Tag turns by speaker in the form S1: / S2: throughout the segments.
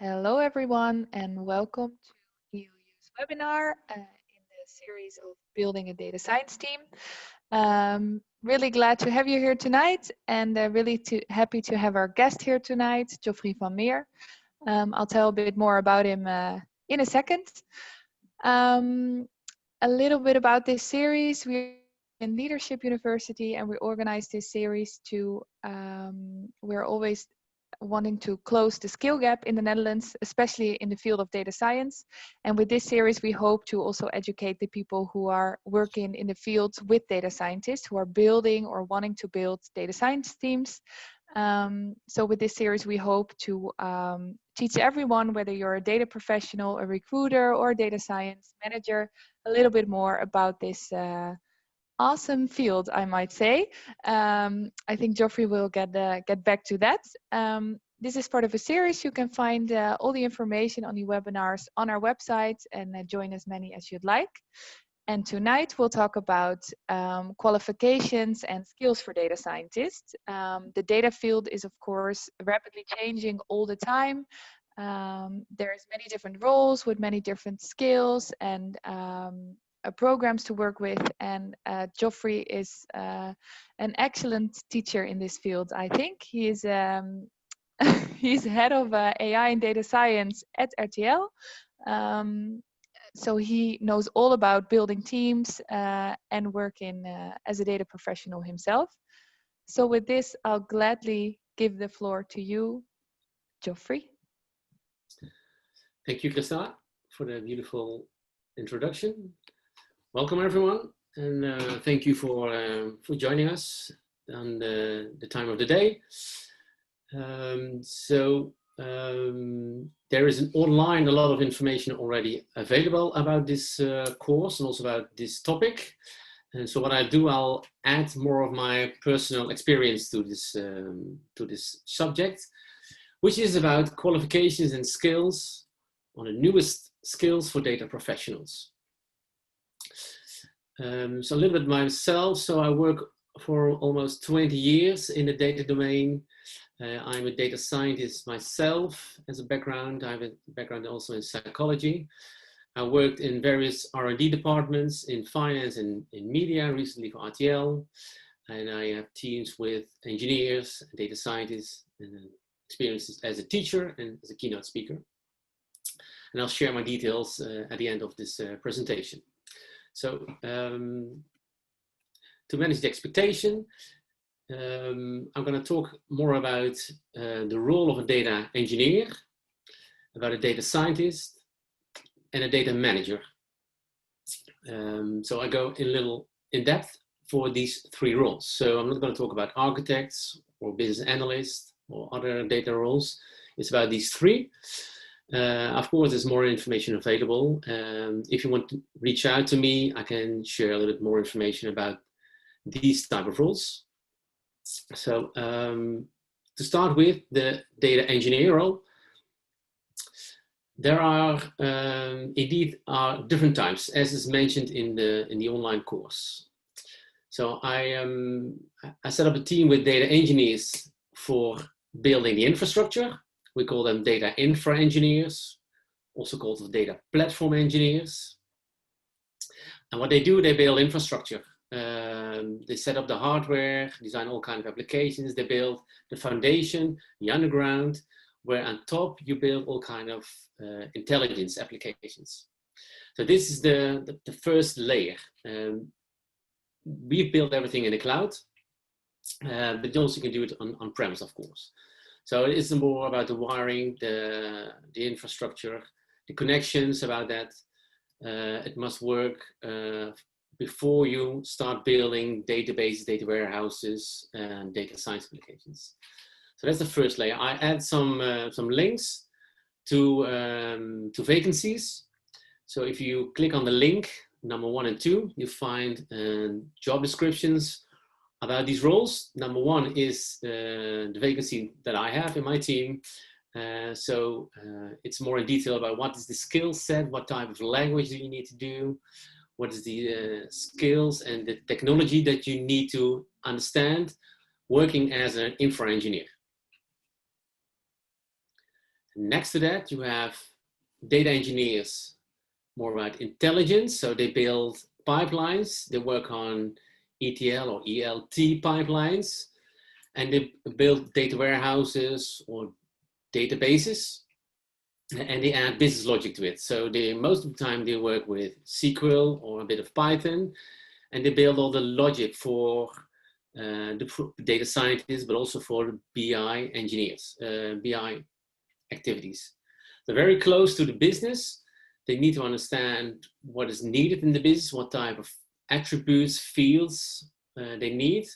S1: Hello, everyone, and welcome to EU's webinar in the series of Building a Data Science Team. Really glad to have you here tonight, and happy to have our guest here tonight, Geoffrey Van Meer. I'll tell a bit more about him in a second. A little bit about this series. We're in Leadership University, and we organized this series to, we're always wanting to close the skill gap in the Netherlands, especially in the field of data science. And with this series, we hope to also educate the people who are working in the fields with data scientists, who are building or wanting to build data science teams. So with this series, we hope to teach everyone, whether you're a data professional, a recruiter, or a data science manager, a little bit more about this awesome field, I might say. I think Geoffrey will get back to that. This is part of a series. You can find all the information on the webinars on our website and join as many as you'd like. And tonight we'll talk about qualifications and skills for data scientists. The data field is, of course, rapidly changing all the time. There's many different roles with many different skills and programs to work with, and Geoffrey is an excellent teacher in this field. I think he is he's head of AI and data science at RTL, so he knows all about building teams and working as a data professional himself. So with this, I'll gladly give the floor to you, Geoffrey.
S2: Thank you, Christa, for the beautiful introduction. Welcome, everyone, and thank you for joining us on the time of the day. There is online a lot of information already available about this course and also about this topic. And so what I'll do, I'll add more of my personal experience to this subject, which is about qualifications and skills on the newest skills for data professionals. So a little bit myself. So I work for almost 20 years in the data domain. I'm a data scientist myself as a background. I have a background also in psychology. I worked in various R&D departments in finance and in media, recently for RTL. And I have teams with engineers, data scientists, and experiences as a teacher and as a keynote speaker. And I'll share my details at the end of this presentation. So to manage the expectation, I'm going to talk more about the role of a data engineer, about a data scientist, and a data manager. So I go a little in depth for these three roles. So I'm not going to talk about architects or business analysts or other data roles. It's about these three. Of course, there's more information available. If you want to reach out to me, I can share a little bit more information about these type of roles. So to start with the data engineer role, there are indeed different types, as is mentioned in the online course. So I set up a team with data engineers for building the infrastructure. We call them data infra engineers, also called data platform engineers. And what they do, they build infrastructure. They set up the hardware, design all kinds of applications. They build the foundation, the underground, where on top you build all kinds of intelligence applications. So this is the first layer. We've built everything in the cloud, but you also can do it on-premise, of course. So it is more about the wiring, the infrastructure, the connections about that. It must work before you start building databases, data warehouses, and data science applications. So that's the first layer. I add some links to vacancies. So if you click on the link, number 1 and 2, you find job descriptions about these roles. Number 1 is the vacancy that I have in my team. So it's more in detail about what is the skill set, what type of language do you need to do, what is the skills and the technology that you need to understand working as an infra engineer. Next to that, you have data engineers, more about intelligence. So they build pipelines, they work on ETL or ELT pipelines, and they build data warehouses or databases, and they add business logic to it. So they, most of the time they work with SQL or a bit of Python, and they build all the logic for the data scientists, but also for the BI engineers, BI activities. They're very close to the business. They need to understand what is needed in the business, what type of attributes, fields they need,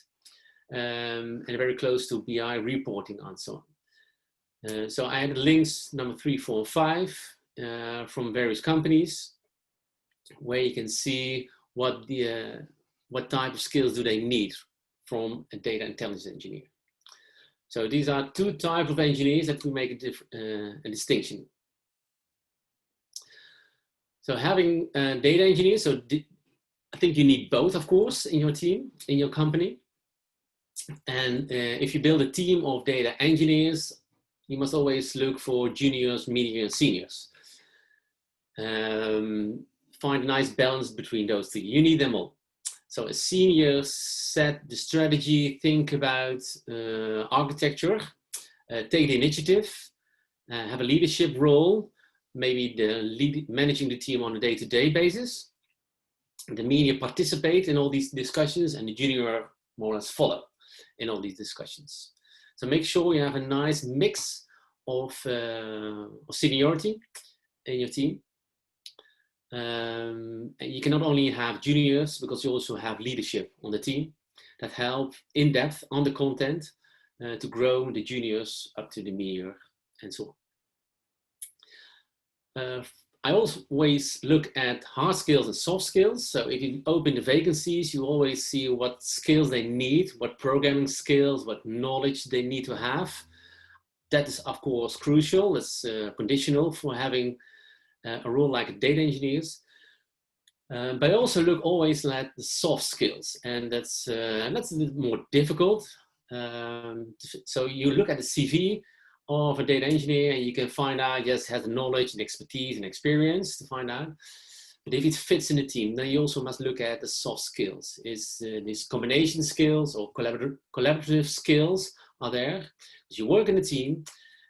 S2: and very close to BI reporting and so on. So I had links number 3, 4, and 5 from various companies where you can see what type of skills do they need from a data intelligence engineer. So these are 2 types of engineers that we make a distinction. So having data engineers, so I think you need both, of course, in your team, in your company. And if you build a team of data engineers, you must always look for juniors, medium, and seniors. Find a nice balance between those 3. You need them all. So a senior set the strategy, think about architecture, take the initiative, have a leadership role, maybe managing the team on a day-to-day basis. The medium participate in all these discussions, and the junior more or less follow in all these discussions. So make sure you have a nice mix of seniority in your team. And you can not only have juniors, because you also have leadership on the team that help in depth on the content to grow the juniors up to the media and so on. I always look at hard skills and soft skills. So if you open the vacancies, you always see what skills they need, what programming skills, what knowledge they need to have. That is, of course, crucial. It's conditional for having a role like data engineers. But I also look always at the soft skills, and that's a little more difficult. So you look at the CV of a data engineer, and you can find out, yes, has the knowledge and expertise and experience to find out. But if it fits in the team, then you also must look at the soft skills. Is these combination skills or collaborative skills are there? Because you work in a team,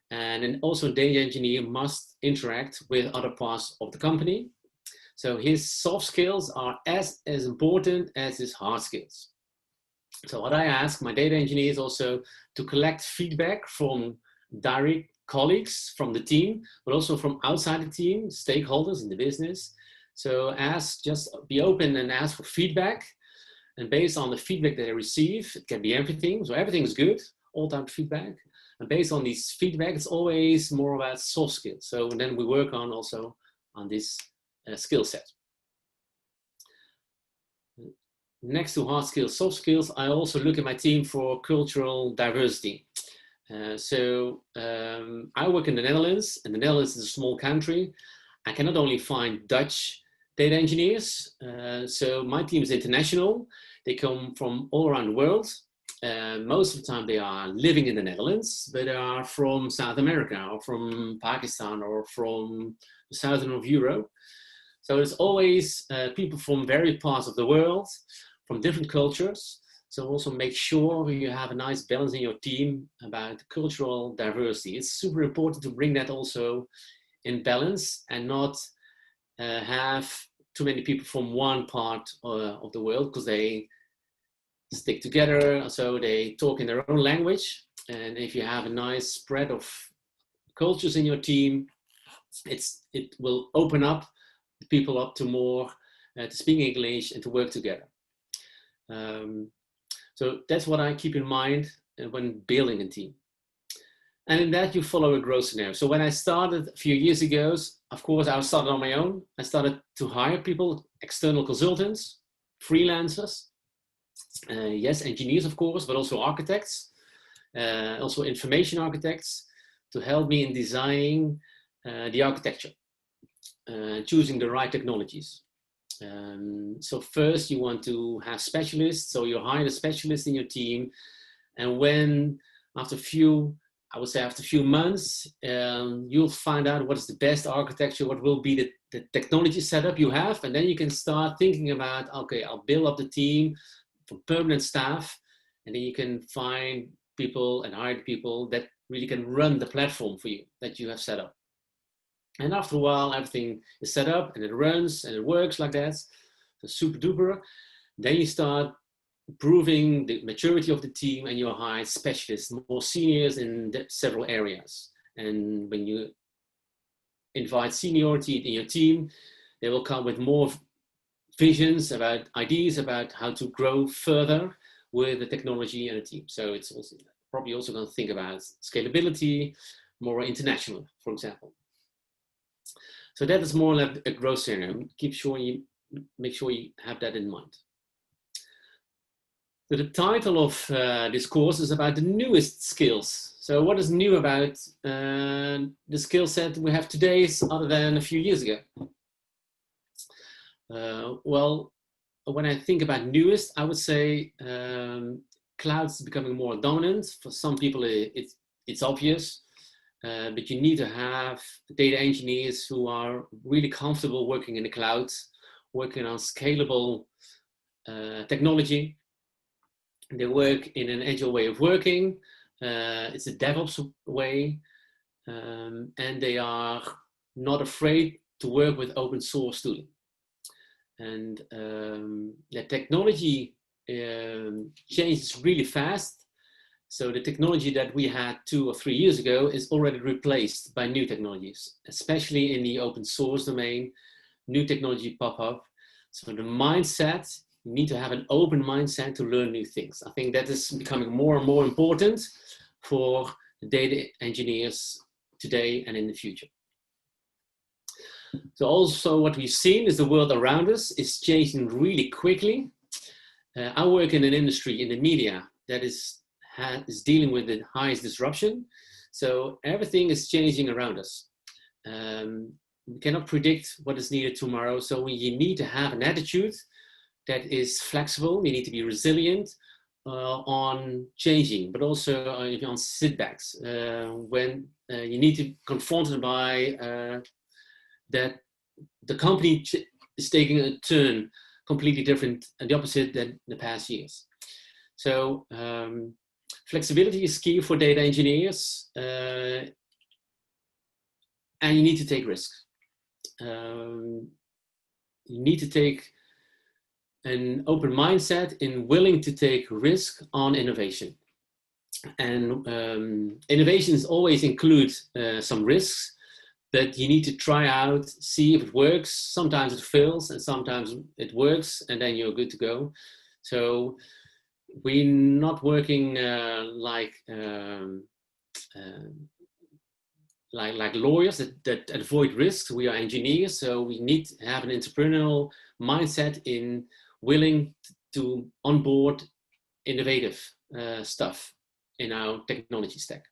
S2: and then also a data engineer must interact with other parts of the company. So his soft skills are as important as his hard skills. So what I ask my data engineers also to collect feedback from direct colleagues from the team, but also from outside the team, stakeholders in the business. So just be open and ask for feedback. And based on the feedback that I receive, it can be everything. So everything is good, all type of feedback. And based on these feedback, it's always more about soft skills. So then we work on also on this skill set. Next to hard skills, soft skills, I also look at my team for cultural diversity. I work in the Netherlands, and the Netherlands is a small country. I cannot only find Dutch data engineers. So my team is international. They come from all around the world. Most of the time they are living in the Netherlands, but they are from South America or from Pakistan or from the southern of Europe. So it's always people from various parts of the world, from different cultures. So also make sure you have a nice balance in your team about cultural diversity. It's super important to bring that also in balance and not have too many people from one part of the world, because they stick together, so they talk in their own language. And if you have a nice spread of cultures in your team, it will open up people up to more to speak English and to work together. So that's what I keep in mind when building a team. And in that, you follow a growth scenario. So when I started a few years ago, of course, I started on my own. I started to hire people, external consultants, freelancers, yes, engineers, of course, but also architects, also information architects, to help me in designing the architecture, choosing the right technologies. So first you want to have specialists, so you hire a specialist in your team, and when after a few I would say after a few months, you'll find out what is the best architecture, what will be the technology setup you have, and then you can start thinking about, okay, I'll build up the team for permanent staff, and then you can find people and hire people that really can run the platform for you that you have set up. And after a while, everything is set up and it runs and it works like that, so super duper. Then you start proving the maturity of the team, and you hire specialists, more seniors in several areas. And when you invite seniority in your team, they will come with more visions about ideas about how to grow further with the technology and the team. So it's also probably also going to think about scalability, more international, for example. So that is more like a growth scenario. Make sure you have that in mind. So the title of this course is about the newest skills. So what is new about the skill set we have today other than a few years ago? Well, when I think about newest, I would say cloud is becoming more dominant. For some people, it's obvious, but you need to have data engineers who are really comfortable working in the cloud, working on scalable technology. They work in an agile way of working. It's a DevOps way, and they are not afraid to work with open source tooling. And the technology changes really fast. So the technology that we had 2 or 3 years ago is already replaced by new technologies, especially in the open source domain. New technology pop up. So the mindset, you need to have an open mindset to learn new things. I think that is becoming more and more important for data engineers today and in the future. So also what we've seen is the world around us is changing really quickly. I work in an industry in the media that is dealing with the highest disruption. So everything is changing around us. We cannot predict what is needed tomorrow. So you need to have an attitude that is flexible. You need to be resilient on changing, but also on setbacks. When you need to be confronted by that the company is taking a turn completely different and the opposite than the past years. So flexibility is key for data engineers, and you need to take risks. You need to take an open mindset in willing to take risk on innovation. And innovations always include some risks that you need to try out, see if it works. Sometimes it fails and sometimes it works, and then you're good to go. So we're not working like lawyers that avoid risks. We are engineers, so we need to have an entrepreneurial mindset in willing to onboard innovative stuff in our technology stack.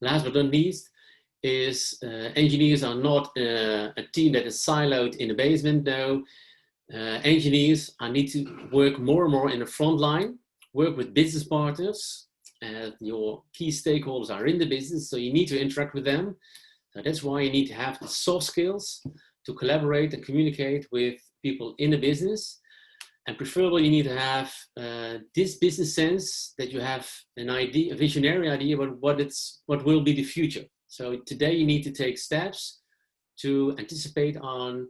S2: Last but not least is engineers are not a team that is siloed in the basement. No, engineers need to work more and more in the front line, work with business partners. Your key stakeholders are in the business, so you need to interact with them. So that's why you need to have the soft skills to collaborate and communicate with people in the business. And preferably you need to have this business sense that you have an idea, a visionary idea about what will be the future. So today you need to take steps to anticipate on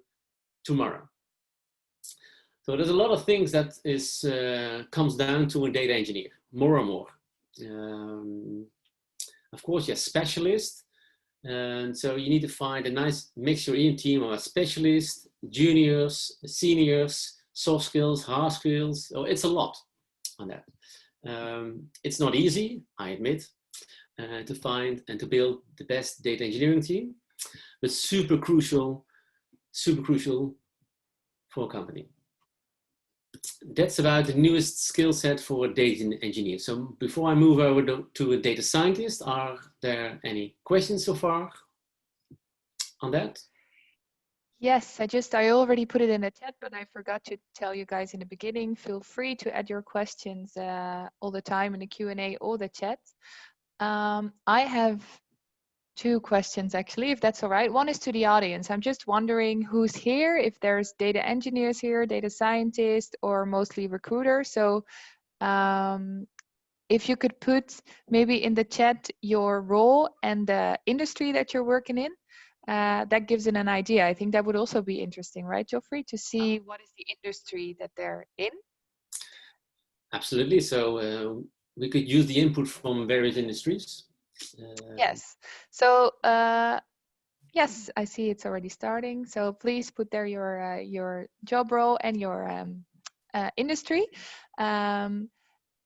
S2: tomorrow. So there's a lot of things that comes down to a data engineer, more and more. Of course, you're a specialist, and so you need to find a nice mixture in your team of specialists, juniors, seniors, soft skills, hard skills. So it's a lot on that. It's not easy, I admit, to find and to build the best data engineering team, but super crucial for a company. That's about the newest skill set for a data engineer. So before I move over to a data scientist, are there any questions so far on that?
S1: Yes, I already put it in the chat, but I forgot to tell you guys in the beginning. Feel free to add your questions all the time in the Q&A or the chat. I have two questions actually, if that's all right. One is to the audience. I'm just wondering who's here, if there's data engineers here, data scientists, or mostly recruiters. So if you could put maybe in the chat your role and the industry that you're working in, that gives it an idea. I think that would also be interesting, right, Geoffrey, to see what is the industry that they're in.
S2: Absolutely. So we could use the input from various industries.
S1: Yes. So yes, I see it's already starting. So please put there your job role and your industry.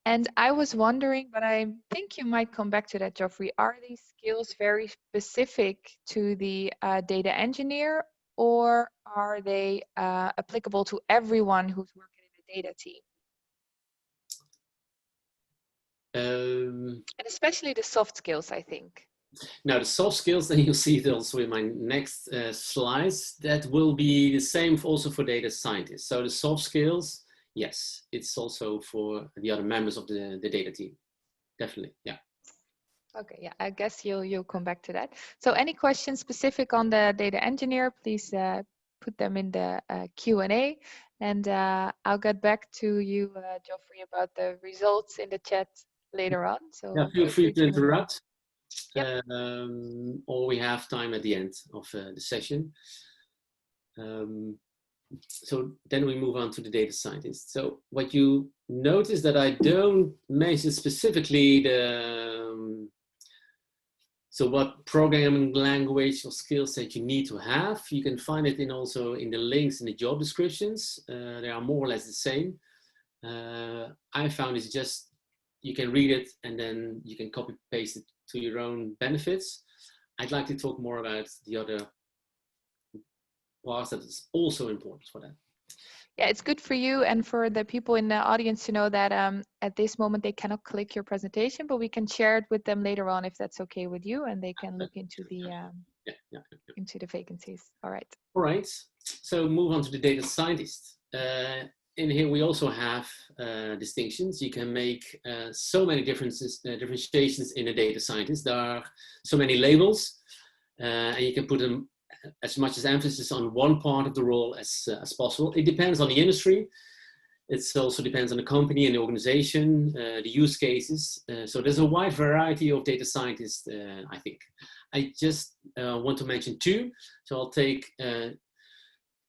S1: And I was wondering, but I think you might come back to that, Geoffrey. Are these skills very specific to the data engineer, or are they applicable to everyone who's working in the data team? And especially the soft skills, I think.
S2: Now the soft skills, then you'll see it also in my next slides, that will be the same also for data scientists. So the soft skills, yes, it's also for the other members of the data team. Definitely, yeah.
S1: Okay, yeah, I guess you'll come back to that. So any questions specific on the data engineer, please put them in the Q&A, and I'll get back to you, Geoffrey, about the results in the chat later on. So
S2: yeah, feel free to
S1: to
S2: interrupt.
S1: Yep.
S2: Or we have time at the end of the session. So then we move on to the data scientist. So what you notice that I don't mention specifically so what programming language or skills that you need to have. You can find it also in the links in the job descriptions. They are more or less the same. I found it's just, you can read it and then you can copy paste it to your own benefits. I'd like to talk more about the other parts that is also important for that.
S1: Yeah, it's good for you and for the people in the audience to know that at this moment they cannot click your presentation, but we can share it with them later on if that's okay with you, and they can look into the into the vacancies. All right.
S2: All right. So move on to the data scientist. In here we also have distinctions. You can make so many differentiations in a data scientist. There are so many labels, and you can put them as much as emphasis on one part of the role as possible. It depends on the industry. It also depends on the company and the organization, the use cases. So there's a wide variety of data scientists, I think. I just want to mention two. So I'll take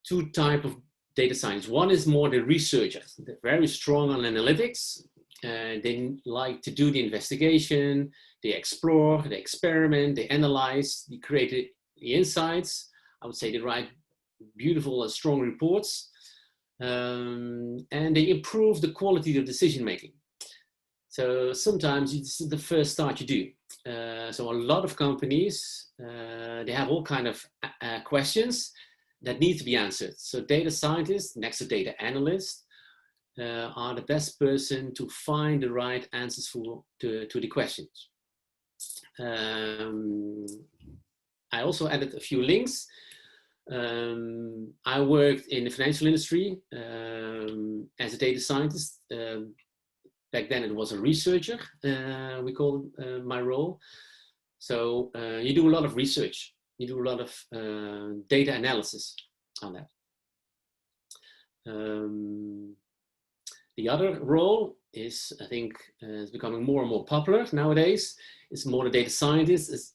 S2: two types of data scientists. One is more the researchers. They're very strong on analytics. They like to do the investigation. They explore, they experiment, they analyze, they create the insights. I would say they write beautiful and strong reports, and they improve the quality of decision making. So sometimes it's the first start you do. So a lot of companies, they have all kind of questions that need to be answered. So data scientists next to data analysts are the best person to find the right answers to the questions. I also added a few links. I worked in the financial industry as a data scientist. Back then it was a researcher, we call my role. So you do a lot of research. You do a lot of data analysis on that. The other role is, I think, is becoming more and more popular nowadays. It's more the data scientist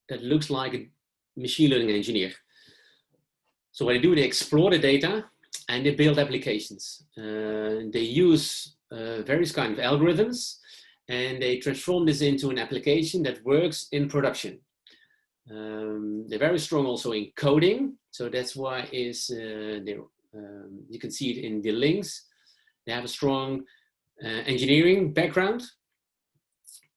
S2: that looks like a machine learning engineer. So what they do, they explore the data and they build applications. They use various kinds of algorithms and they transform this into an application that works in production. They're very strong also in coding. So that's why you can see it in the links. They have a strong engineering background.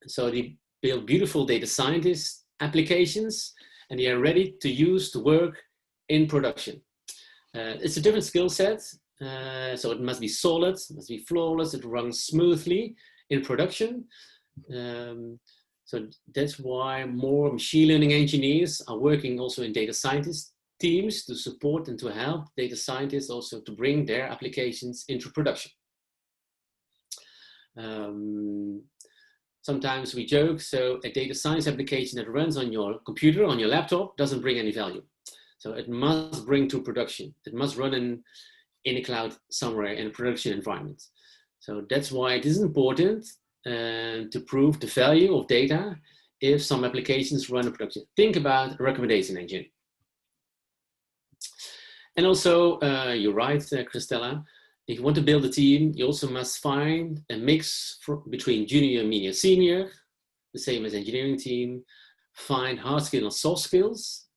S2: So they build beautiful data scientist applications and they are ready to work in production. It's a different skill set. So it must be solid, it must be flawless, it runs smoothly in production. So that's why more machine learning engineers are working also in data scientist teams to support and to help data scientists also to bring their applications into production. sometimes we joke, so a data science application that runs on your computer, on your laptop, doesn't bring any value. So it must bring to production. It must run in a cloud somewhere in a production environment. So that's why it is important to prove the value of data if some applications run in production. Think about a recommendation engine. And also, you're right, Christella, if you want to build a team, you also must find a mix between junior, medium, senior, the same as engineering team, find hard skills and soft skills,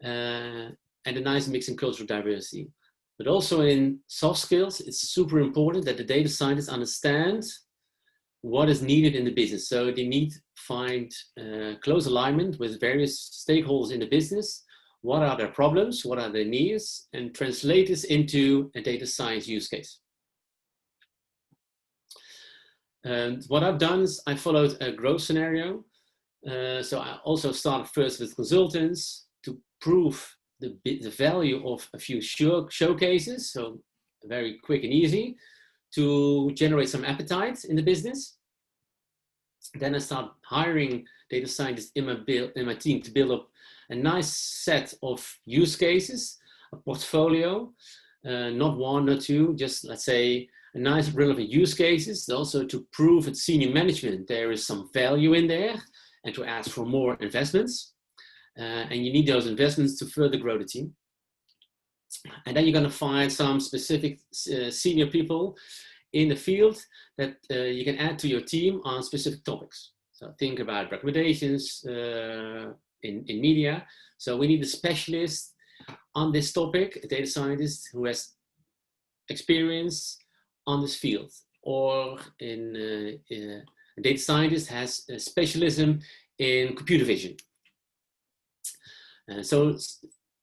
S2: and a nice mix in cultural diversity. But also in soft skills, it's super important that the data scientists understand what is needed in the business. So they need to find close alignment with various stakeholders in the business. What are their problems? What are their needs? And translate this into a data science use case. And what I've done is I followed a growth scenario. So I also started first with consultants to prove the value of a few showcases. So very quick and easy to generate some appetite in the business. Then I started hiring data scientists in my team to build up a nice set of use cases, a portfolio, not one, not two, just let's say a nice relevant use cases, also to prove at senior management there is some value in there and to ask for more investments. And you need those investments to further grow the team. And then you're going to find some specific senior people in the field that you can add to your team on specific topics. So think about recommendations in media. So we need a specialist on this topic, a data scientist who has experience on this field, or a data scientist has a specialism in computer vision. So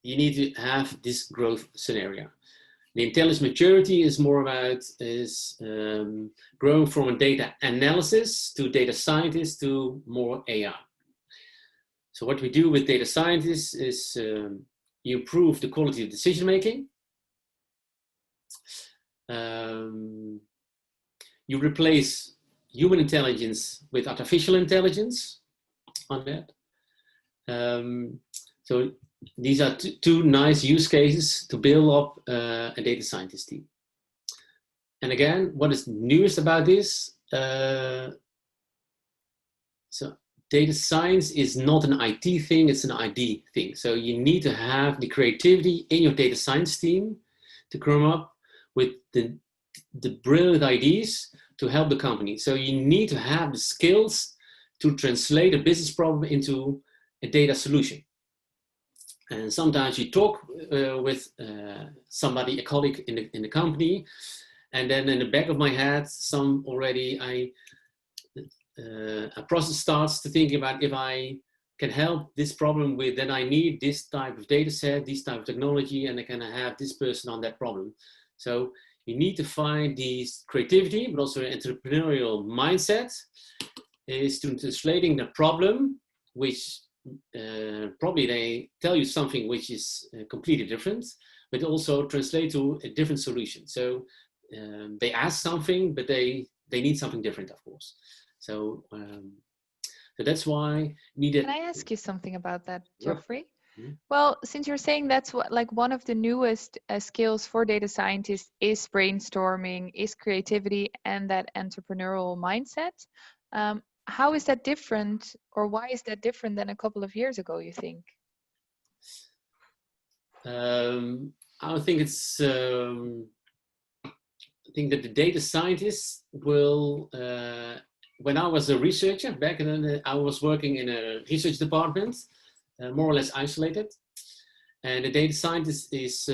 S2: you need to have this growth scenario. The intelligence maturity is more about growing from a data analysis to data scientist to more AI. So what we do with data scientists is you improve the quality of decision making. You replace human intelligence with artificial intelligence on that. So these are two nice use cases to build up a data scientist team. And again, what is newest about this? So data science is not an IT thing, it's an ID thing. So you need to have the creativity in your data science team to come up with the brilliant ideas to help the company. So you need to have the skills to translate a business problem into a data solution. And sometimes you talk with somebody, a colleague in the company, and then in the back of my head, a process starts to think about if I can help this problem with, then I need this type of data set, this type of technology, and I can have this person on that problem. So you need to find this creativity, but also entrepreneurial mindset is to translating the problem, which probably they tell you something which is completely different, but also translate to a different solution. So they ask something, but they need something different, of course. So that's why needed.
S1: Can I ask you something about that,
S2: Sure.
S1: Geoffrey?
S2: Mm-hmm.
S1: Well, since you're saying that's what, like, one of the newest skills for data scientists is brainstorming, is creativity, and that entrepreneurial mindset. How is that different, or why is that different than a couple of years ago, you think?
S2: I think it's. I think that the data scientists will. When I was a researcher back then, I was working in a research department, more or less isolated, and the data scientist is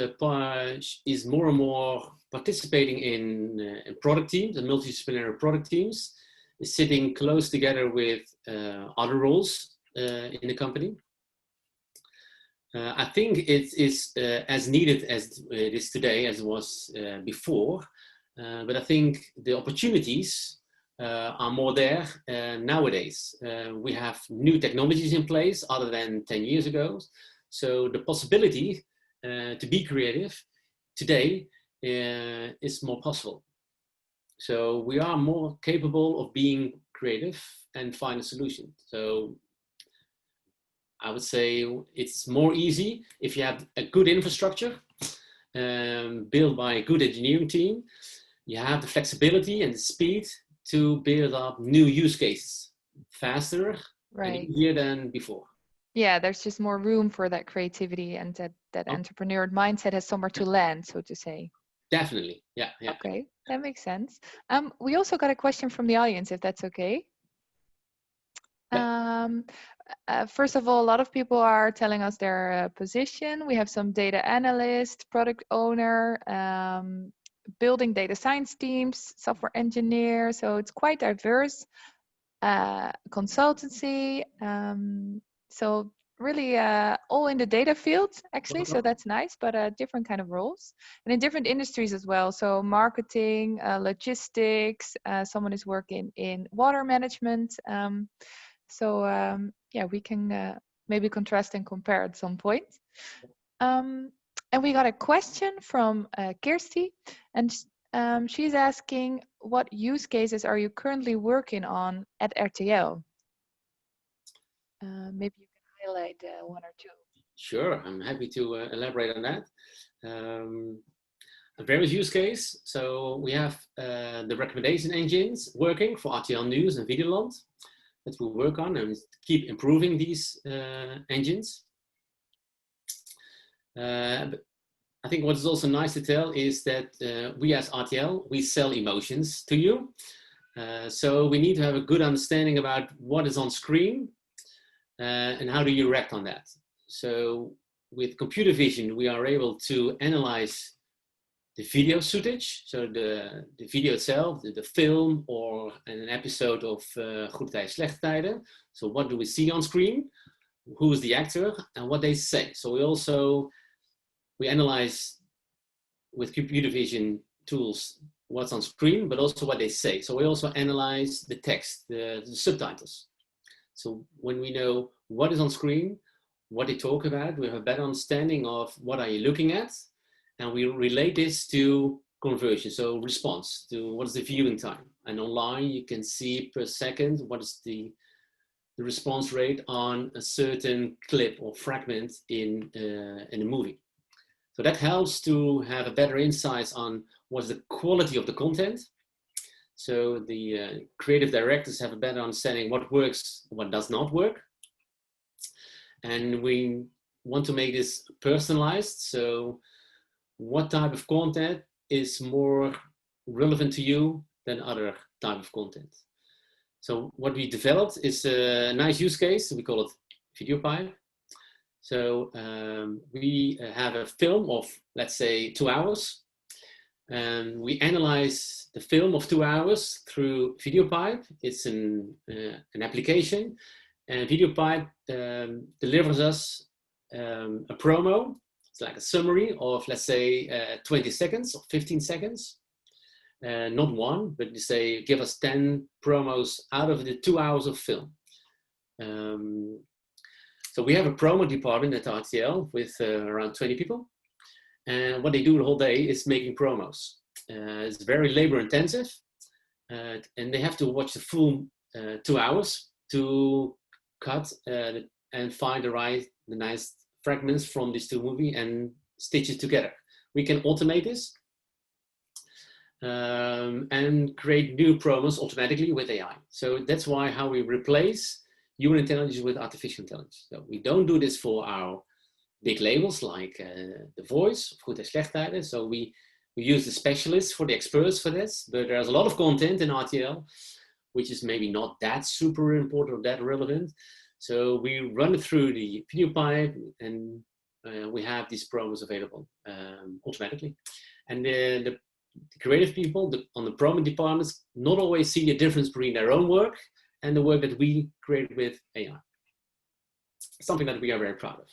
S2: more and more participating in product teams and multidisciplinary product teams, is sitting close together with other roles in the company. I think it is as needed as it is today as it was before, but I think the opportunities are more there nowadays. We have new technologies in place other than 10 years ago. So the possibility to be creative today is more possible. So we are more capable of being creative and find a solution. So I would say it's more easy if you have a good infrastructure built by a good engineering team. You have the flexibility and the speed to build up new use cases faster and easier than before.
S1: Yeah, there's just more room for that creativity, and that entrepreneur mindset has somewhere to land, so to say.
S2: Definitely. Yeah.
S1: Okay, that makes sense. We also got a question from the audience, if that's okay. First of all, a lot of people are telling us their position. We have some data analyst, product owner, building data science teams, software engineer. So it's quite diverse. Consultancy. So really all in the data field, actually. So that's nice, but different kind of roles. And in different industries as well. So marketing, logistics, someone is working in water management. Yeah, we can maybe contrast and compare at some point. And we got a question from Kirsty, and she's asking, what use cases are you currently working on at RTL? Maybe you can highlight one or two.
S2: Sure, I'm happy to elaborate on that. A various use case. So we have the recommendation engines working for RTL News and Videoland that we work on and keep improving these engines. I think what is also nice to tell is that we as RTL, we sell emotions to you. So we need to have a good understanding about what is on screen and how do you react on that. So with computer vision, we are able to analyze the video footage, so the video itself, the film or an episode of Goede Tijden, Slechte Tijden. So what do we see on screen? Who is the actor and what they say? So we analyze with computer vision tools what's on screen, but also what they say. So we also analyze the text, the subtitles. So when we know what is on screen, what they talk about, we have a better understanding of what are you looking at, and we relate this to conversion, so response to what is the viewing time. And online you can see per second what is the response rate on a certain clip or fragment in a movie. So that helps to have a better insights on what's the quality of the content. So the creative directors have a better understanding what works, what does not work. And we want to make this personalized. So what type of content is more relevant to you than other type of content? So what we developed is a nice use case. We call it Video Pipe. So we have a film of, let's say, 2 hours. And we analyze the film of 2 hours through VideoPipe. It's an application. And VideoPipe delivers us a promo. It's like a summary of, let's say, 20 seconds or 15 seconds. Not one, but you say, give us 10 promos out of the 2 hours of film. So we have a promo department at RTL with around 20 people. And what they do the whole day is making promos. It's very labor intensive. And they have to watch the full 2 hours to cut and find the nice fragments from these two movies and stitch it together. We can automate this and create new promos automatically with AI. So that's how we replace human intelligence with artificial intelligence. So we don't do this for our big labels like The Voice, Goed en Slecht Tijden. So we use the specialists for the experts for this, but there's a lot of content in RTL, which is maybe not that super important or that relevant. So we run it through the video pipe and we have these promos available automatically. And the creative people on the promo departments not always see the difference between their own work and the work that we create with AI. Something that we are very proud of.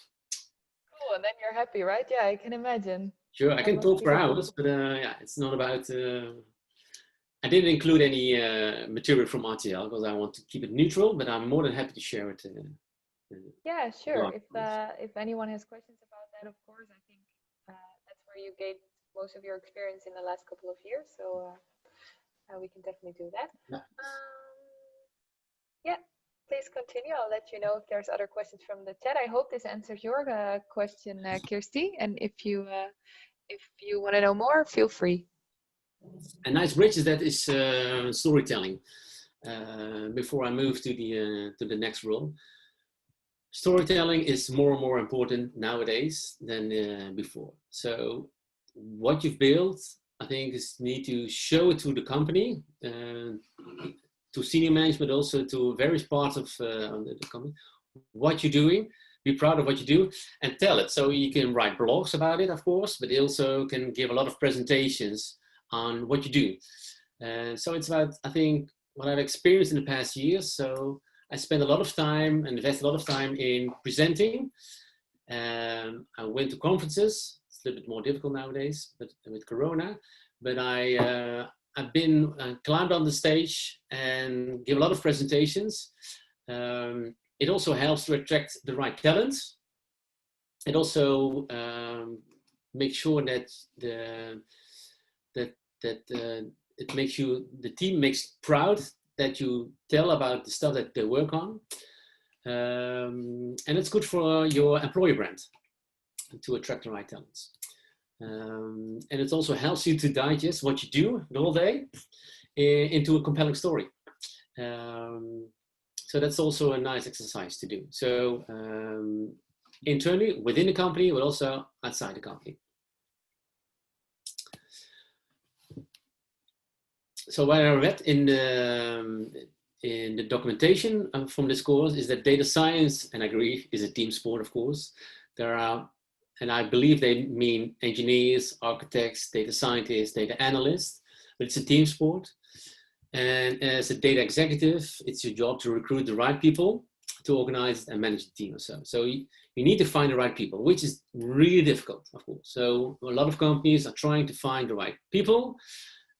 S1: Cool, and then you're happy, right? Yeah, I can imagine.
S2: Sure, I can talk for hours, but yeah, it's not about. I didn't include any material from RTL because I want to keep it neutral, but I'm more than happy to share it.
S1: Yeah, sure. If anyone has questions about that, of course, I think that's where you gained most of your experience in the last couple of years. So we can definitely do that.
S2: Yeah.
S1: Yeah, please continue. I'll let you know if there's other questions from the chat. I hope this answers your question, Kirsty. And if you want to know more, feel free.
S2: A nice bridge is that is storytelling. Before I move to the next role, storytelling is more and more important nowadays than before. So what you've built, I think, is need to show it to the company, to senior management, also to various parts of the company, what you're doing. Be proud of what you do and tell it. So you can write blogs about it, of course, but you also can give a lot of presentations on what you do. So it's about, I think, what I've experienced in the past years. So I spend a lot of time and invest a lot of time in presenting. I went to conferences. It's a little bit more difficult nowadays, but with Corona. But I've been climbed on the stage and give a lot of presentations. It also helps to attract the right talent. It also makes sure that it makes the team makes proud that you tell about the stuff that they work on. And it's good for your employer brand to attract the right talents. And it also helps you to digest what you do the whole day into a compelling story. So that's also a nice exercise to do. So internally, within the company, but also outside the company. So what I read in the documentation from this course is that data science, and I agree, is a team sport, of course. There are, and I believe they mean engineers, architects, data scientists, data analysts, but it's a team sport. And as a data executive, it's your job to recruit the right people to organize and manage the team or so. So you need to find the right people, which is really difficult, of course. So a lot of companies are trying to find the right people.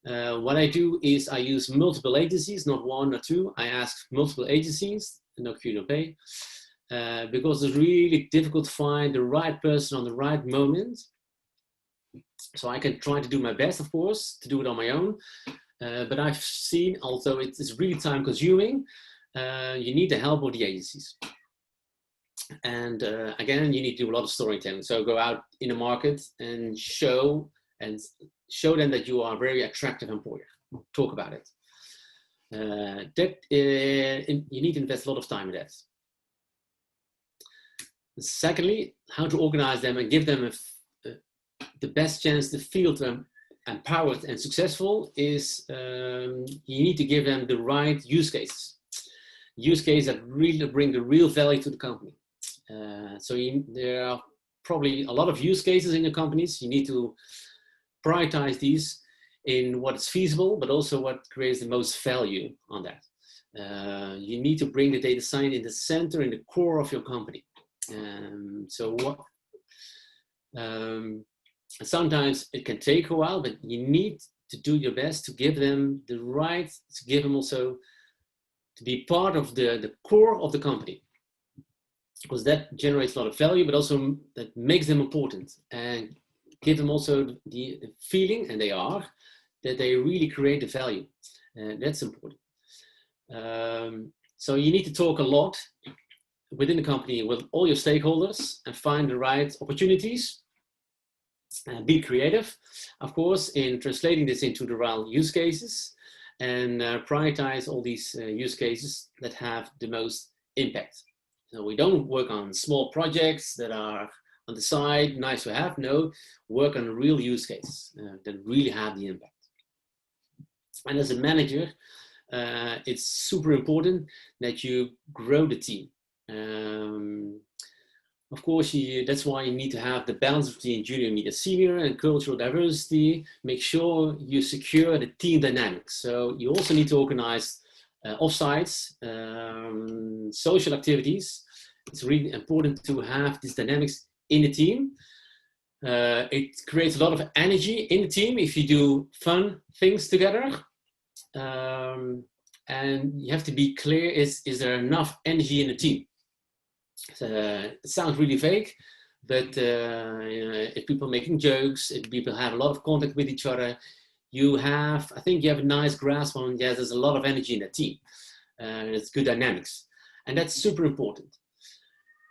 S2: What I do is I use multiple agencies, not one or two. I ask multiple agencies, no cure, no pay, because it's really difficult to find the right person on the right moment. So I can try to do my best, of course, to do it on my own. But I've seen, although it is really time consuming, you need the help of the agencies. And again, you need to do a lot of storytelling. So go out in the market and show them that you are a very attractive employer. Talk about it. You need to invest a lot of time in that. Secondly, how to organize them and give them the best chance to feel empowered and successful is you need to give them the right use cases. Use cases that really bring the real value to the company. There are probably a lot of use cases in your companies. You need to prioritize these in what is feasible, but also what creates the most value on that. You need to bring the data science in the center, in the core of your company. Sometimes it can take a while, but you need to do your best to give them the right, to give them also to be part of the core of the company, because that generates a lot of value, but also that makes them important and give them also the feeling, and they are, that they really create the value. That's important. So you need to talk a lot within the company with all your stakeholders and find the right opportunities. Be creative, of course, in translating this into the real use cases, and prioritize all these use cases that have the most impact. So we don't work on small projects that are on the side, nice to have. No, work on real use cases that really have the impact. And as a manager, it's super important that you grow the team. Of course, that's why you need to have the balance between junior, media, senior, and cultural diversity. Make sure you secure the team dynamics. So you also need to organize offsites, social activities. It's really important to have these dynamics in the team. It creates a lot of energy in the team if you do fun things together. And you have to be clear, is there enough energy in the team? It sounds really vague, but if people are making jokes, if people have a lot of contact with each other, I think you have a nice grasp on, yes, there's a lot of energy in the team. it's good dynamics. And that's super important.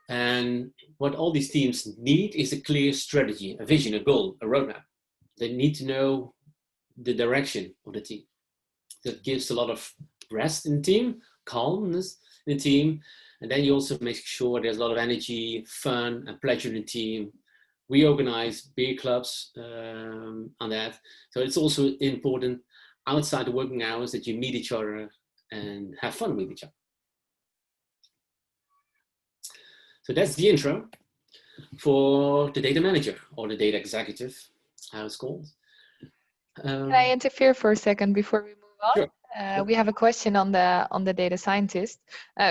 S2: And what all these teams need is a clear strategy, a vision, a goal, a roadmap. They need to know the direction of the team. That gives a lot of rest in the team, calmness in the team. And then you also make sure there's a lot of energy, fun, and pleasure in the team. We organize beer clubs on that. So it's also important outside the working hours that you meet each other and have fun with each other. So that's the intro for the data manager or the data executive, how it's called.
S1: Can I interfere for a second before we move on?
S2: Sure.
S1: We have a question on the data scientist.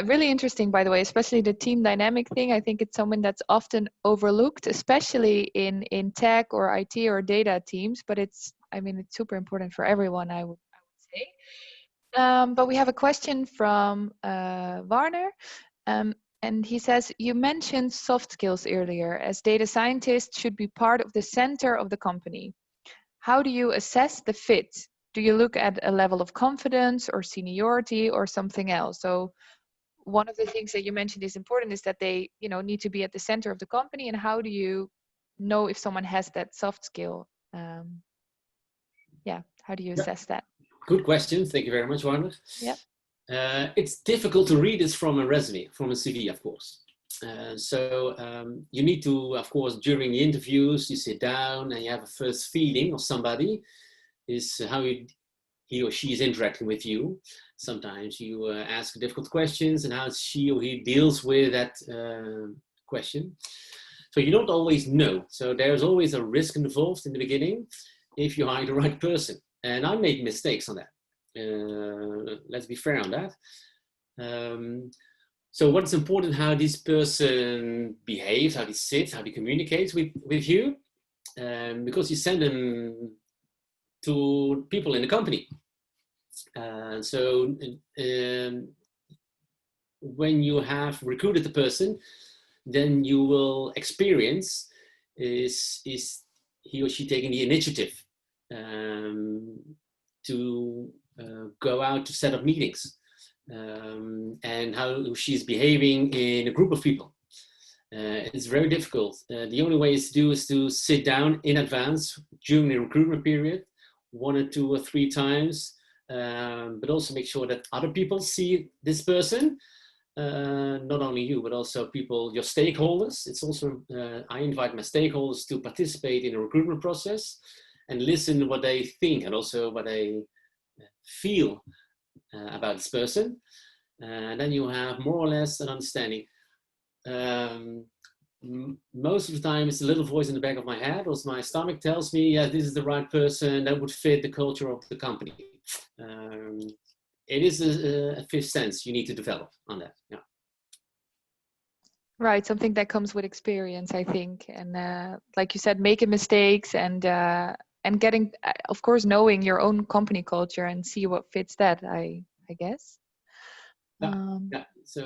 S1: Really interesting, by the way, especially the team dynamic thing. I think it's something that's often overlooked, especially in tech or IT or data teams. But it's super important for everyone, I would say. But we have a question from Warner. And he says, you mentioned soft skills earlier, as data scientists should be part of the center of the company. How do you assess the fit? Do you look at a level of confidence or seniority or something else? So one of the things that you mentioned is important is that they, need to be at the center of the company. And how do you know if someone has that soft skill? How do you assess that?
S2: Good question. Thank you very much, Warner.
S1: Yeah.
S2: It's difficult to read this from a resume, from a CV, of course. So you need to, of course, during the interviews, you sit down and you have a first feeling of somebody, is how he or she is interacting with you. Sometimes you ask difficult questions and how she or he deals with that question. So you don't always know. So there's always a risk involved in the beginning if you hire the right person. And I made mistakes on that. Let's be fair on that. So what's important, how this person behaves, how he sits, how he communicates with you, because you send them to people in the company. So when you have recruited the person, then you will experience is he or she taking the initiative to go out to set up meetings, and how she's behaving in a group of people. It's very difficult. The only way is to sit down in advance during the recruitment period, 1 or 2 or 3 times, but also make sure that other people see this person, not only you, but also people, your stakeholders. It's also, I invite my stakeholders to participate in the recruitment process and listen to what they think and also what they feel about this person. And then you have more or less an understanding. Most of the time it's a little voice in the back of my head, or my stomach tells me, yeah, this is the right person that would fit the culture of the company. It is a fifth sense you need to develop on that. Yeah.
S1: Right, something that comes with experience, I think, and like you said, making mistakes and getting, of course, knowing your own company culture and see what fits that. I guess.
S2: Yeah. So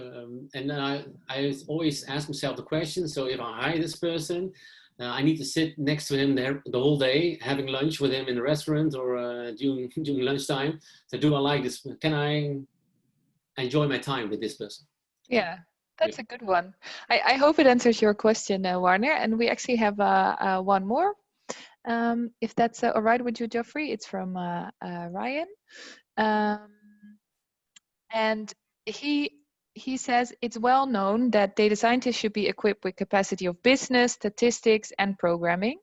S2: and then I always ask myself the question. So if I hire this person, I need to sit next to him there the whole day, having lunch with him in the restaurant or during lunchtime. So do I like this? Can I enjoy my time with this person?
S1: Yeah, that's a good one. I hope it answers your question, Warner. And we actually have one more. If that's all right with you, Geoffrey, it's from Ryan. And he says it's well known that data scientists should be equipped with capacity of business, statistics, and programming.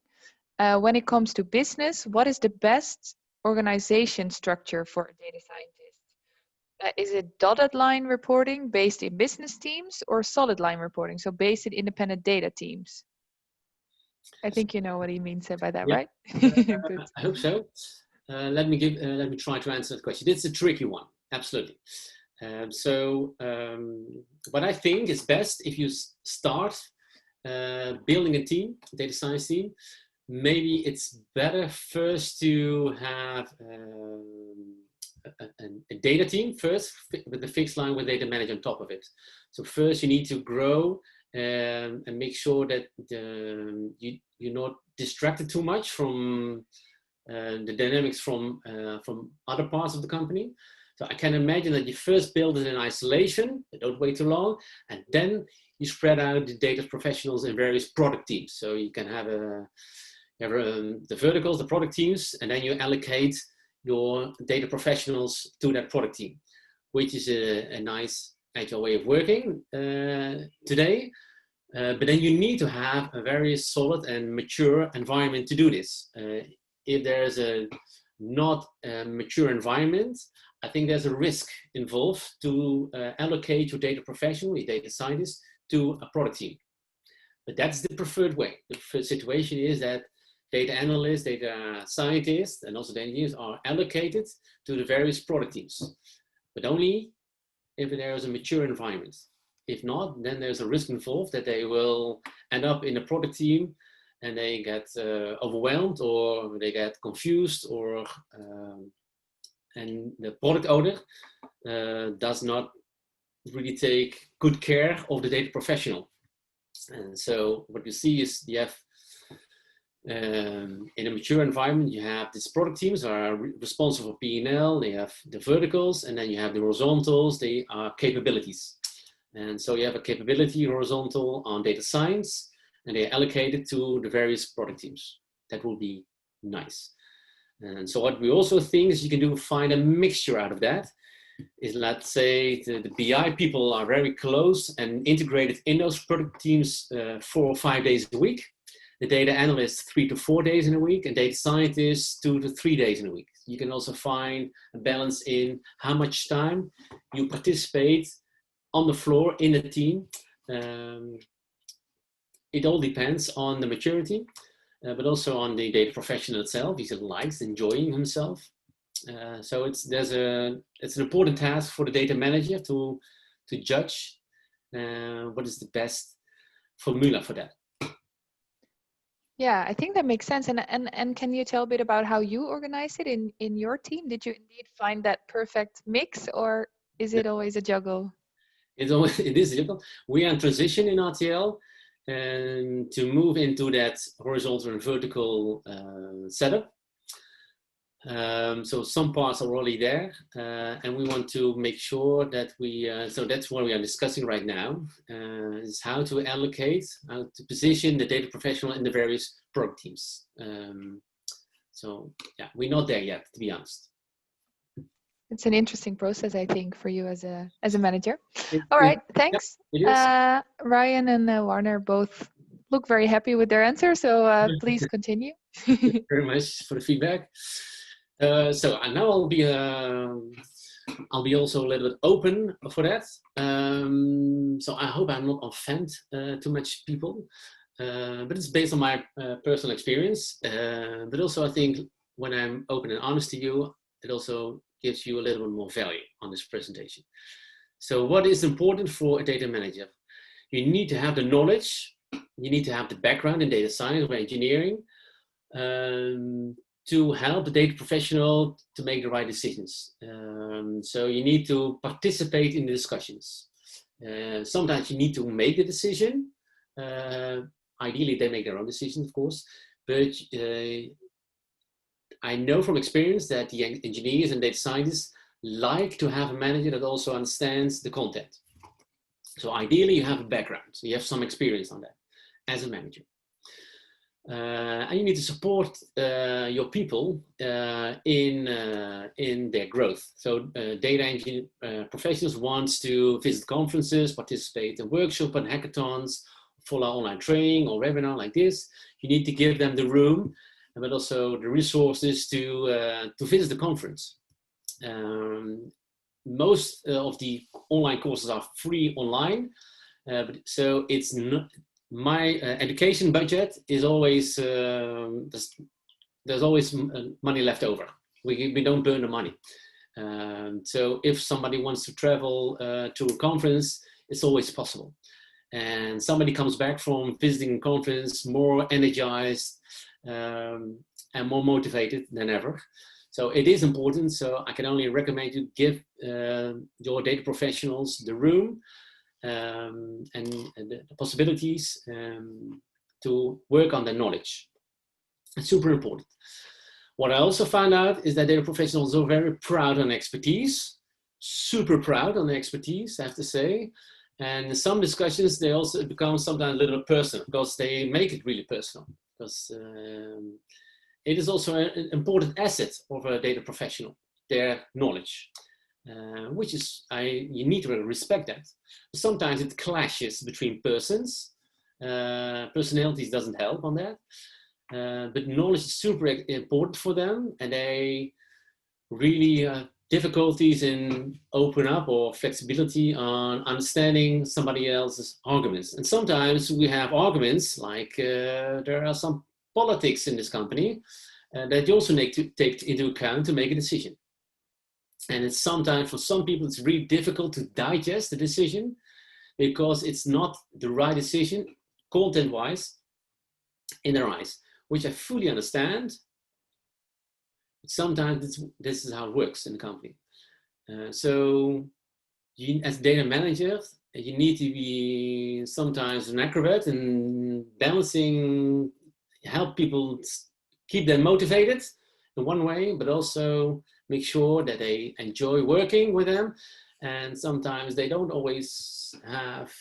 S1: When it comes to business, what is the best organization structure for a data scientist? Is it dotted line reporting based in business teams or solid line reporting, so based in independent data teams? I think you know what he means by that, right? Good.
S2: I hope so. Let me try to answer that question. It's a tricky one, absolutely. So what I think is best, if you start building a team, data science team, maybe it's better first to have a data team first with the fixed line with data manager on top of it. So first you need to grow and make sure that you're not distracted too much from the dynamics from other parts of the company. So I can imagine that you first build it in isolation, don't wait too long, and then you spread out the data professionals in various product teams. So you can have the verticals, the product teams, and then you allocate your data professionals to that product team, which is a nice agile way of working today. But then you need to have a very solid and mature environment to do this. If there's a not mature environment, I think there's a risk involved to allocate your data professional, your data scientist, to a product team. But that's the preferred way. The preferred situation is that data analysts, data scientists, and also the engineers are allocated to the various product teams, but only if there is a mature environment. If not, then there's a risk involved that they will end up in a product team and they get overwhelmed, or they get confused, or and the product owner does not really take good care of the data professional. And so what you see is you have in a mature environment, you have these product teams are responsible for P&L, they have the verticals, and then you have the horizontals, they are capabilities. And so you have a capability horizontal on data science, and they are allocated to the various product teams. That will be nice. And so what we also think is you can find a mixture out of that. Is, let's say the BI people are very close and integrated in those product teams 4 or 5 days a week. The data analysts 3 to 4 days in a week, and data scientists 2 to 3 days in a week. You can also find a balance in how much time you participate on the floor in a team. It all depends on the maturity, but also on the data professional itself. If he likes enjoying himself. So it's an important task for the data manager to judge what is the best formula for that.
S1: Yeah, I think that makes sense. And can you tell a bit about how you organize it in your team? Did you indeed find that perfect mix, or is it always a juggle?
S2: It is a juggle. We are in transition in RTL and to move into that horizontal and vertical setup. So some parts are already there, and we want to make sure that we, so that's what we are discussing right now, is how to allocate, how to position the data professional in the various product teams. So yeah, we're not there yet, to be honest.
S1: It's an interesting process, I think, for you as a manager. All right, thanks. Ryan and Warner both look very happy with their answer, so please continue.
S2: Thank you very much for the feedback. So now I'll be also a little bit open for that. So I hope I'm not offend too much people, but it's based on my personal experience. But also I think when I'm open and honest to you, it also gives you a little bit more value on this presentation. So what is important for a data manager? You need to have the knowledge, you need to have the background in data science or engineering, to help the data professional to make the right decisions. So you need to participate in the discussions. Sometimes you need to make the decision. Ideally, they make their own decision, of course. But I know from experience that the engineers and data scientists like to have a manager that also understands the content. So ideally, you have a background. So you have some experience on that as a manager. And you need to support your people in their growth. So data engineer professionals want to visit conferences, participate in workshops and hackathons, follow online training or webinar like this. You need to give them the room, but also the resources to visit the conference. Most of the online courses are free online, but so it's not. My education budget is always, there's always money left over. We don't burn the money. So if somebody wants to travel to a conference, it's always possible. And somebody comes back from visiting a conference more energized and more motivated than ever. So it is important. So I can only recommend you give your data professionals the room and the possibilities to work on their knowledge. It's super important. What I also found out is that data professionals are very proud on expertise, super proud on their expertise, I have to say. And in some discussions, they also become sometimes a little personal because they make it really personal. Because it is also an important asset of a data professional, their knowledge, which is, you need to respect that. Sometimes it clashes between persons. Personalities doesn't help on that. But knowledge is super important for them, and they really difficulties in open up or flexibility on understanding somebody else's arguments. And sometimes we have arguments like there are some politics in this company that you also need to take into account to make a decision. And it's sometimes, for some people, it's really difficult to digest the decision because it's not the right decision content-wise in their eyes, which I fully understand. Sometimes this is how it works in the company. So you, as data manager, you need to be sometimes an acrobat and balancing, help people keep them motivated in one way, but also make sure that they enjoy working with them. And sometimes they don't always have,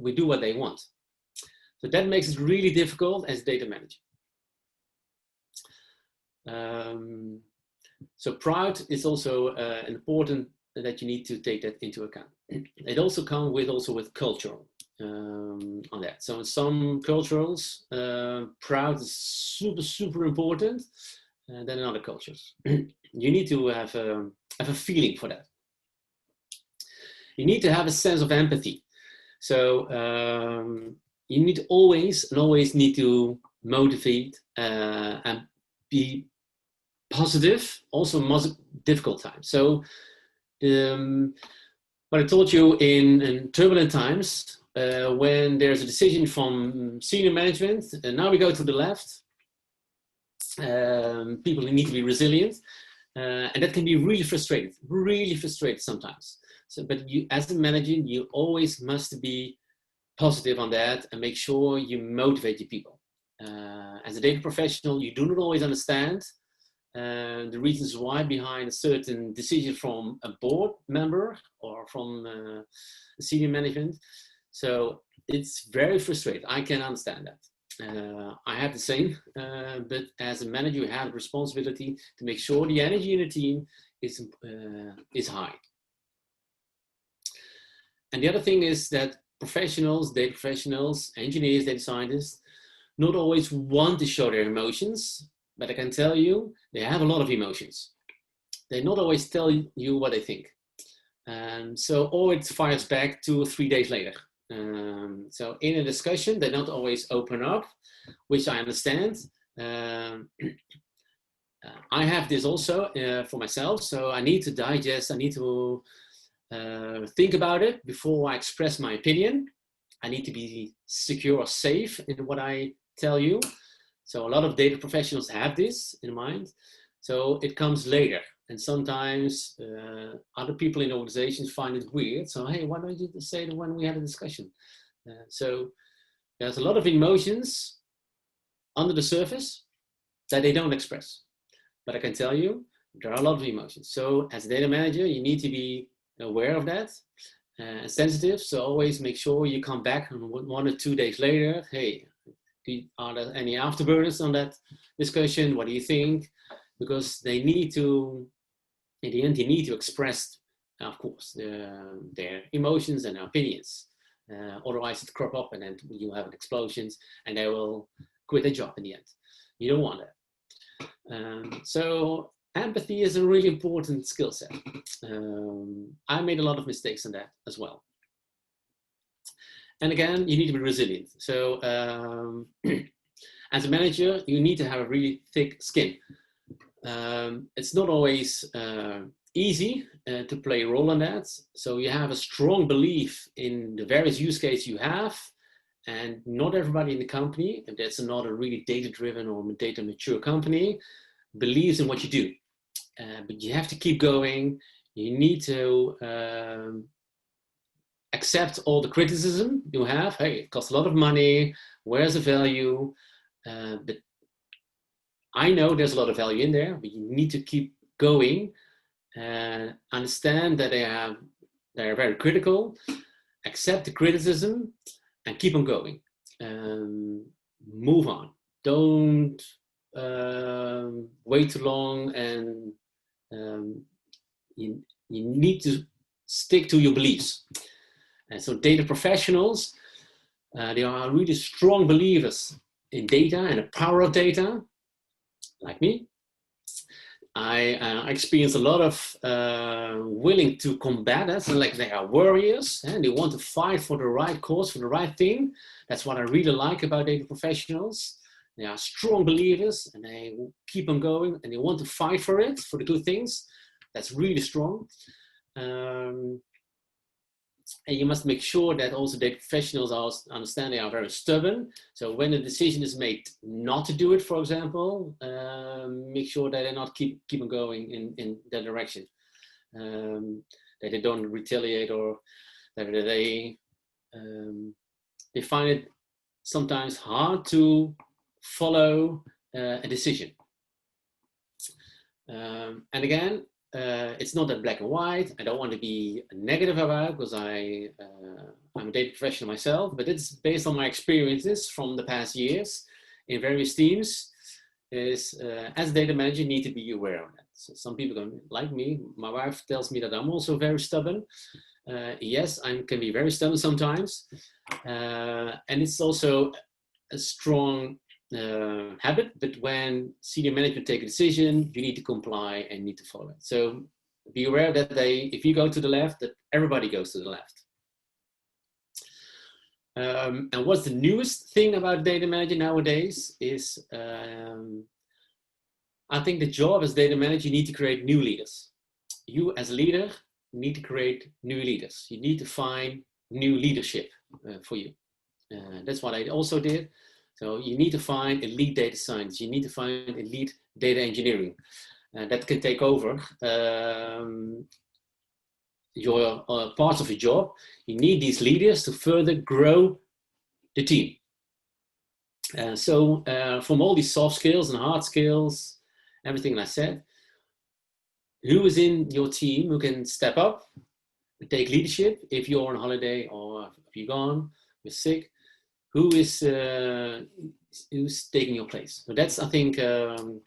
S2: we do what they want. So that makes it really difficult as data manager. So proud is also important that you need to take that into account. It also comes with cultural on that. So in some cultures, proud is super important than in other cultures. You need to have a feeling for that. You need to have a sense of empathy. So you need always need to motivate and be positive, also difficult times. So what I told you in turbulent times, when there's a decision from senior management, and now we go to the left, people need to be resilient, and that can be really frustrating sometimes. So, but you, as a manager, you always must be positive on that and make sure you motivate your people. As a data professional, you do not always understand the reasons why behind a certain decision from a board member or from senior management. So it's very frustrating. I can understand that. I have the same, but as a manager, you have a responsibility to make sure the energy in the team is high. And the other thing is that professionals, data professionals, engineers, data scientists, not always want to show their emotions, but I can tell you, they have a lot of emotions. They not always tell you what they think. Or it fires back 2 or 3 days later. So in a discussion, they don't always open up, which I understand. I have this also for myself, so I need to digest, I need to think about it before I express my opinion. I need to be secure or safe in what I tell you. So a lot of data professionals have this in mind. So it comes later. And sometimes other people in organizations find it weird. So, hey, why don't you say it when we had a discussion? So there's a lot of emotions under the surface that they don't express. But I can tell you, there are a lot of emotions. So as a data manager, you need to be aware of that, sensitive. So always make sure you come back 1 or 2 days later. Hey, are there any afterburners on that discussion? What do you think? Because they need to, in the end, you need to express, of course, their emotions and their opinions. Otherwise, it crop up and then you have explosions and they will quit their job in the end. You don't want that. So empathy is a really important skill set. I made a lot of mistakes on that as well. And again, you need to be resilient. So as a manager, you need to have a really thick skin. It's not always easy to play a role in that. So you have a strong belief in the various use cases you have, and not everybody in the company, if that's not a really data-driven or data mature company, believes in what you do. But you have to keep going. You need to accept all the criticism you have. Hey, it costs a lot of money. Where's the value? But I know there's a lot of value in there, but you need to keep going and understand that they are very critical, accept the criticism, and keep on going. Move on. Don't wait too long, and you need to stick to your beliefs. And so data professionals, they are really strong believers in data and the power of data, like me. I experience a lot of willing to combat it. So like they are warriors and they want to fight for the right cause, for the right thing. That's what I really like about data professionals. They are strong believers and they keep on going and they want to fight for it, for the good things. That's really strong. And you must make sure that also data professionals understand they are very stubborn. So when a decision is made not to do it, for example, make sure that they not keep on going in that direction. That they don't retaliate, or that they find it sometimes hard to follow a decision. And again, it's not that black and white. I don't want to be negative about it because I'm a data professional myself, but it's based on my experiences from the past years in various teams. As a data manager, you need to be aware of that. So some people don't like me. My wife tells me that I'm also very stubborn. Yes, I can be very stubborn sometimes. And it's also a strong habit, but when senior management take a decision, you need to comply and need to follow it. So be aware that if you go to the left, that everybody goes to the left. And what's the newest thing about data manager nowadays is, I think the job as data manager, you need to create new leaders. You as a leader need to create new leaders. You need to find new leadership for you. That's what I also did. So you need to find elite data science. You need to find elite data engineering that can take over your parts of your job. You need these leaders to further grow the team. So from all these soft skills and hard skills, everything I said, who is in your team who can step up, take leadership if you're on holiday or if you're gone, you're sick? Who's taking your place? So that's, I think, and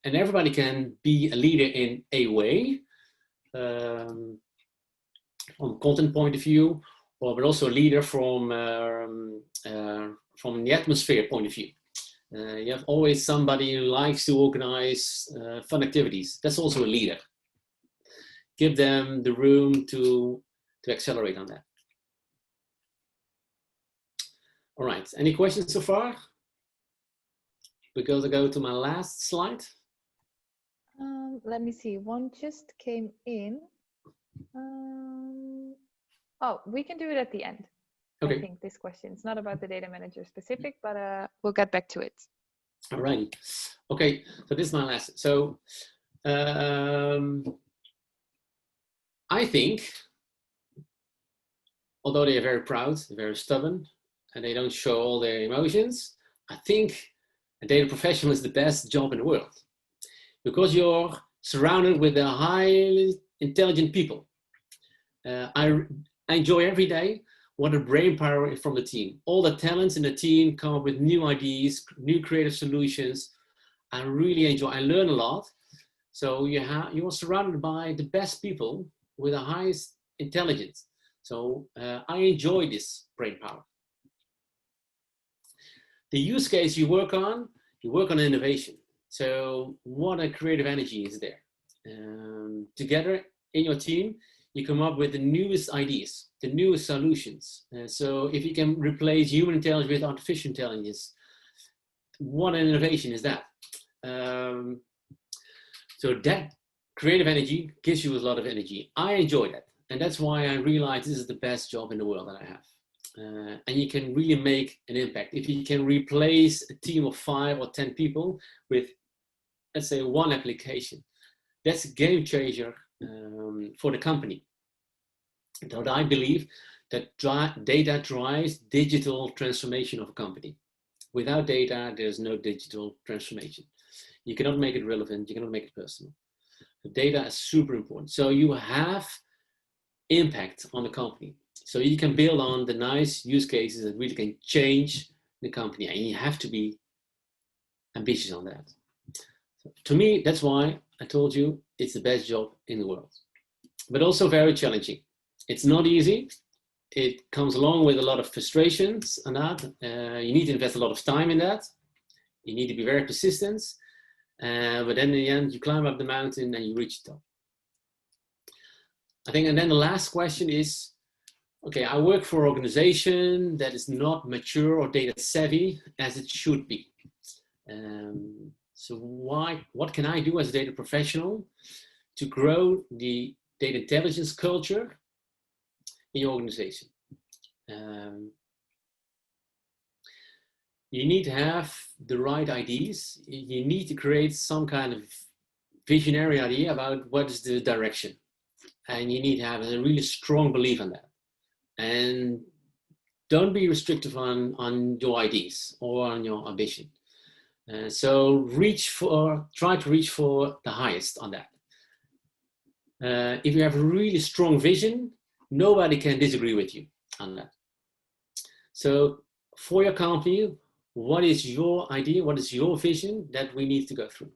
S2: everybody can be a leader in a way, from a content point of view, but also a leader from the atmosphere point of view. You have always somebody who likes to organize fun activities. That's also a leader. Give them the room to accelerate on that. All right, any questions so far? Because I go to my last slide.
S1: Let me see, one just came in. Oh, we can do it at the end. Okay. I think this question is not about the data manager specific, but we'll get back to it.
S2: All right. Okay, so this is my last. So I think, although they are very proud, very stubborn, and they don't show all their emotions, I think a data professional is the best job in the world because you're surrounded with highly intelligent people. I enjoy every day what a brain power from the team. All the talents in the team come up with new ideas, new creative solutions. I really enjoy, I learn a lot. So you're surrounded by the best people with the highest intelligence. So I enjoy this brain power. The use case you work on innovation. So what a creative energy is there. Together in your team, you come up with the newest ideas, the newest solutions. So if you can replace human intelligence with artificial intelligence, what an innovation is that? So that creative energy gives you a lot of energy. I enjoy that. And that's why I realize this is the best job in the world that I have. And you can really make an impact. If you can replace a team of 5 or 10 people with, let's say, one application, that's a game changer for the company. So I believe that data drives digital transformation of a company. Without data, there's no digital transformation. You cannot make it relevant, you cannot make it personal. The data is super important. So you have impact on the company. So you can build on the nice use cases that really can change the company, and you have to be ambitious on that. So to me, that's why I told you it's the best job in the world, but also very challenging. It's not easy. It comes along with a lot of frustrations and that. You need to invest a lot of time in that. You need to be very persistent. But then in the end, you climb up the mountain and you reach the top. I think, and then the last question is, okay, I work for an organization that is not mature or data savvy as it should be. So what can I do as a data professional to grow the data intelligence culture in your organization? You need to have the right ideas. You need to create some kind of visionary idea about what is the direction. And you need to have a really strong belief in that. And don't be restrictive on your ideas or on your ambition. So try to reach for the highest on that. If you have a really strong vision, nobody can disagree with you on that. So for your company, what is your idea? What is your vision that we need to go through?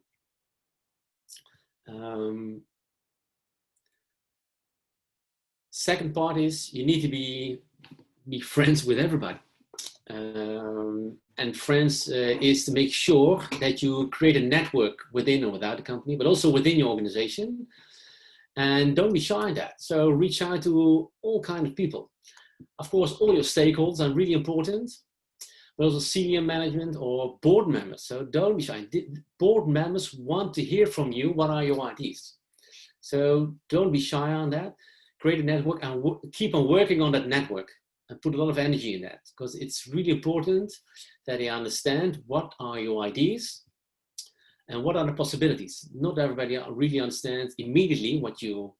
S2: Second part is you need to be friends with everybody. And friends is to make sure that you create a network within or without the company, but also within your organization. And don't be shy in that. So reach out to all kinds of people. Of course, all your stakeholders are really important, but also senior management or board members. So don't be shy. Board members want to hear from you. What are your ideas? So don't be shy on that. Create a network and keep on working on that network and put a lot of energy in that, because it's really important that they understand what are your ideas and what are the possibilities. Not everybody really understands immediately what you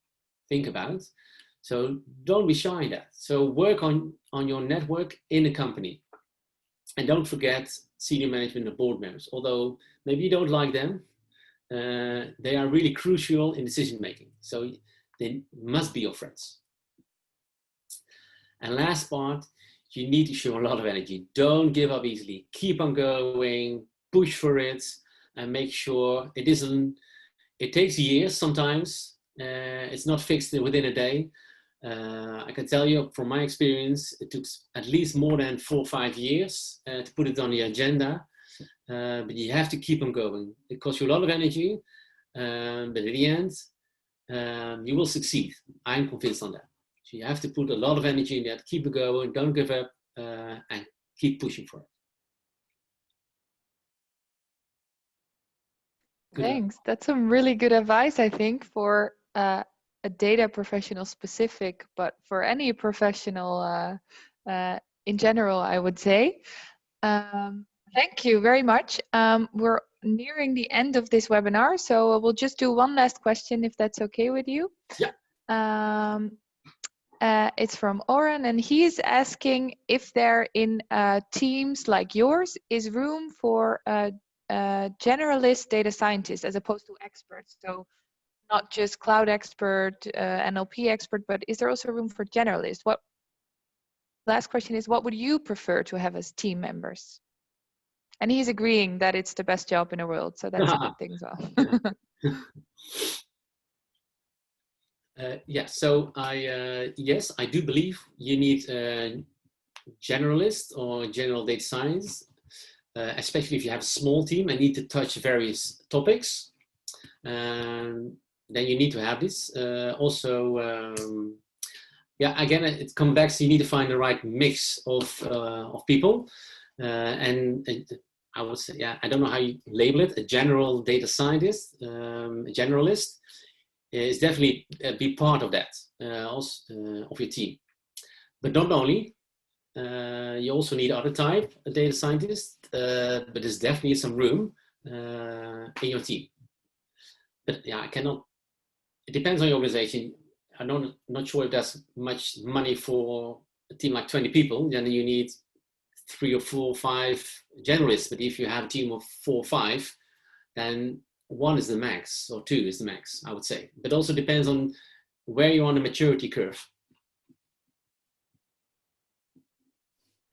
S2: think about. So don't be shy in that. So work on your network in the company. And don't forget senior management and board members. Although maybe you don't like them, they are really crucial in decision making. So they must be your friends. And last part, you need to show a lot of energy. Don't give up easily. Keep on going, push for it, and make sure it isn't. It takes years sometimes. It's not fixed within a day. I can tell you from my experience, it took at least more than 4 or 5 years to put it on the agenda. But you have to keep on going. It costs you a lot of energy, but at the end, you will succeed. I'm convinced on that. So you have to put a lot of energy in that, keep it going, don't give up, and keep pushing for it.
S1: Thanks. That's some really good advice, I think, for a data professional specific, but for any professional in general, I would say. Thank you very much. We're nearing the end of this webinar, so we'll just do one last question if that's okay with you.
S2: Yeah.
S1: It's from Oren, and he's asking if there in teams like yours is room for generalist data scientists as opposed to experts. So not just cloud expert, NLP expert, but is there also room for generalists? Last question is, what would you prefer to have as team members? And he's agreeing that it's the best job in the world, so that's a good thing as well.
S2: So yes, I do believe you need generalist or general data science, especially if you have a small team and need to touch various topics. Then you need to have this. Again, it comes back to you need to find the right mix of people. And I would say, I don't know how you label it, a general data scientist, a generalist, is definitely be part of that, of your team. But not only, you also need other type of data scientists, but there's definitely some room in your team. But it depends on your organization. I'm not sure if there's much money for a team like 20 people, then you need 3 or 4 or 5 generalists. But if you have a team of 4 or 5, then 1 is the max, or 2 is the max, I would say. But also depends on where you're on the maturity curve.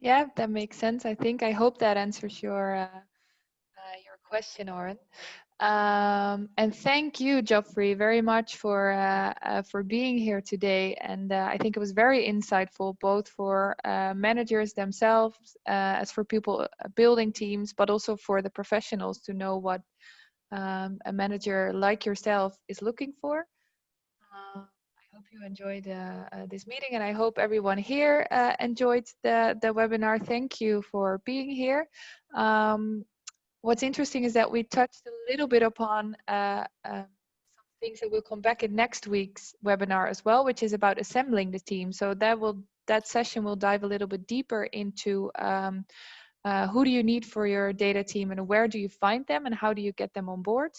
S1: Yeah, that makes sense. I hope that answers your question, Oren. And thank you, Geoffrey, very much for being here today. And I think it was very insightful, both for managers themselves, as for people building teams, but also for the professionals to know what a manager like yourself is looking for. I hope you enjoyed this meeting, and I hope everyone here enjoyed the webinar. Thank you for being here. What's interesting is that we touched a little bit upon some things that will come back in next week's webinar as well, which is about assembling the team. So that session will dive a little bit deeper into who do you need for your data team, and where do you find them, and how do you get them on board.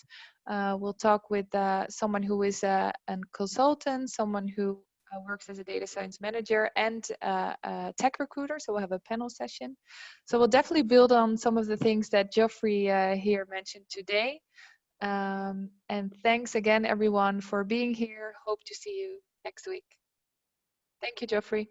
S1: We'll talk with someone who is a consultant, someone who works as a data science manager, and a tech recruiter. So we'll have a panel session. So we'll definitely build on some of the things that Geoffrey here mentioned today. And thanks again, everyone, for being here. Hope to see you next week. Thank you, Geoffrey.